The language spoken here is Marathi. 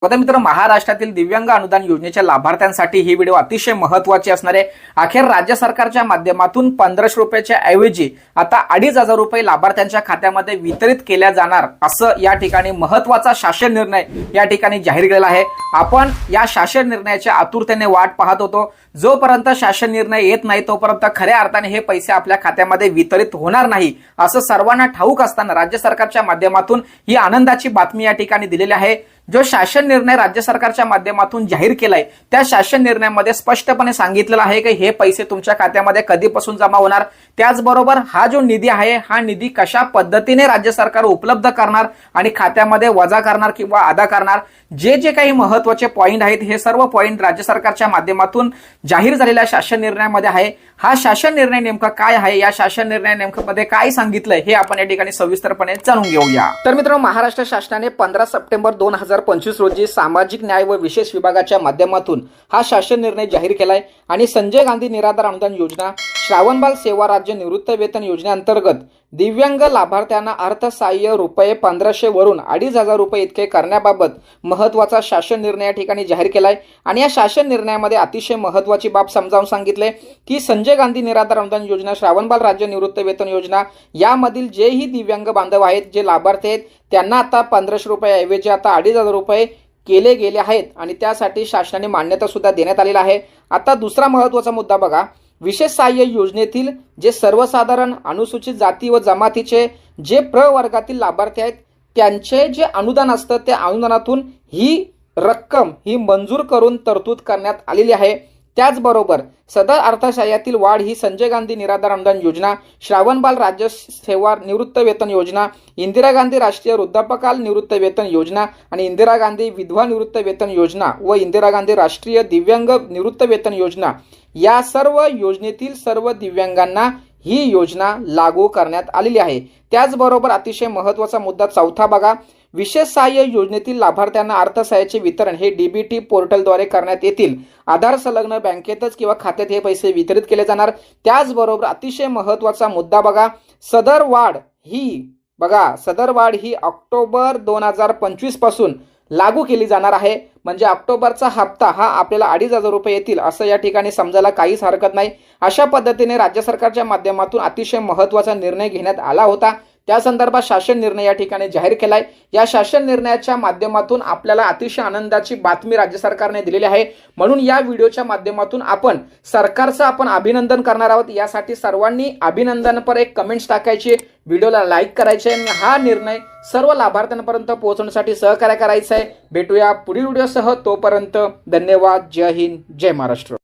आता मित्र, महाराष्ट्रातील दिव्यांग अनुदान योजनेच्या लाभार्थ्यांसाठी ही व्हिडिओ अतिशय महत्त्वाची असणार आहे। अखेर राज्य सरकारच्या माध्यमातून 1500 रुपयाच्या ऐवजी आता 2500 रुपये लाभार्थ्यांच्या खात्यामध्ये वितरित केल्या जाणार असं या ठिकाणी महत्त्वाचा शासन निर्णय या ठिकाणी जाहीर केलेला आहे। आपण या शासन निर्णयाच्या आतुरतेने वाट पाहत होतो। जोपर्यंत शासन निर्णय येत नाही तोपर्यंत खऱ्या अर्थाने हे पैसे आपल्या खात्यामध्ये वितरित होणार नाही असं सर्वांना ठाऊक असताना राज्य सरकारच्या माध्यमातून ही आनंदाची बातमी या ठिकाणी दिलेली आहे। जो शासन निर्णय राज्य सरकारच्या माध्यमातून जाहीर केलाय त्या शासन निर्णयामध्ये स्पष्टपणे सांगितलेलं आहे की हे पैसे तुमच्या खात्यामध्ये कधीपासून जमा होणार, त्याचबरोबर हा जो निधी आहे हा निधी कशा पद्धतीने राज्य सरकार उपलब्ध करणार आणि खात्यामध्ये वजा करणार किंवा अदा करणार, जे काही महत्त्वाचे पॉइंट आहेत हे सर्व पॉइंट राज्य सरकारच्या माध्यमातून जाहीर झालेल्या शासन निर्णयामध्ये आहे। हा शासन निर्णय नेमका काय आहे, या शासन निर्णय नेमकं मध्ये काय सांगितलंय हे आपण या ठिकाणी सविस्तरपणे जाणून घेऊया। तर मित्रांनो, महाराष्ट्र शासनाने 15 सप्टेंबर 2025 रोजी सामाजिक न्याय व विशेष विभागाच्या माध्यमातून हा शासन निर्णय जाहीर केलाय आणि संजय गांधी निराधार अनुदान योजना, श्रावणबाल सेवा राज्य निवृत्त वेतन योजनेअंतर्गत दिव्यांग लाभार्थ्यांना अर्थसहाय्य रुपये 1500 वरून 2500 रुपये इतके करण्याबाबत महत्त्वाचा शासन निर्णय या ठिकाणी जाहीर केलाय। आणि या शासन निर्णयामध्ये अतिशय महत्त्वाची बाब समजावून सांगितले की संजय गांधी निराधार अनुदान योजना, श्रावणबाल राज्य निवृत्त वेतन योजना यामधील जेही दिव्यांग बांधव आहेत, जे लाभार्थी आहेत, त्यांना आता 1500 रुपयाऐवजी आता 2500 रुपये केले गेले आहेत आणि त्यासाठी शासनाने मान्यता सुद्धा देण्यात आलेली आहे। आता दुसरा महत्त्वाचा मुद्दा बघा, विशेष सहाय्य योजनेतील जे सर्वसाधारण अनुसूचित जाती व जमातीचे जे प्रवर्गातील लाभार्थी आहेत त्यांचे जे अनुदान असतं त्या अनुदानातून ही रक्कम ही मंजूर करून तरतूद करण्यात आलेली आहे। त्याचबरोबर सदर अर्थसहाय्यातील वाढ ही संजय गांधी निराधार अनुदान योजना, श्रावणबाल राज्य सेवा निवृत्त वेतन योजना, इंदिरा गांधी राष्ट्रीय वृद्धापकाल निवृत्त वेतन योजना आणि इंदिरा गांधी विधवा निवृत्त वेतन योजना व इंदिरा गांधी राष्ट्रीय दिव्यांग निवृत्त वेतन योजना या सर्व योजनेतील सर्व दिव्यांगांना ही योजना लागू करण्यात आलेली आहे। त्याचबरोबर अतिशय महत्त्वाचा मुद्दा चौथा बघा, विशेष सहाय्य योजनेतील लाभार्थ्यांना अर्थसहाय्याचे वितरण हे डीबीटी पोर्टलद्वारे करण्यात येतील। आधार संलग्न बँकेतच किंवा खात्यात हे पैसे वितरित केले जाणार। त्याचबरोबर अतिशय महत्त्वाचा मुद्दा बघा, सदर वाढ ही ऑक्टोबर 2025 पासून लागू केली जाणार आहे। म्हणजे ऑक्टोबरचा हप्ता हा आपल्याला 2500 रुपये येतील असं या ठिकाणी समजायला काहीच हरकत नाही। अशा पद्धतीने राज्य सरकारच्या माध्यमातून अतिशय महत्त्वाचा निर्णय घेण्यात आला होता। त्या संदर्भात शासन निर्णय या ठिकाणी जाहीर केलाय। या शासन निर्णयाच्या माध्यमातून आपल्याला अतिशय आनंदाची बातमी राज्य सरकारने दिलेली आहे। म्हणून या व्हिडिओच्या माध्यमातून आपण सरकारचं अभिनंदन करणार आहोत। यासाठी सर्वांनी अभिनंदनपर एक कमेंट्स टाकायची, व्हिडिओला लाईक करायचे आणि हा निर्णय सर्व लाभार्थ्यांपर्यंत पोहोचवण्यासाठी सहकार्य करायचं आहे। भेटूया पुढील व्हिडिओसह, तोपर्यंत धन्यवाद। जय हिंद, जय महाराष्ट्र।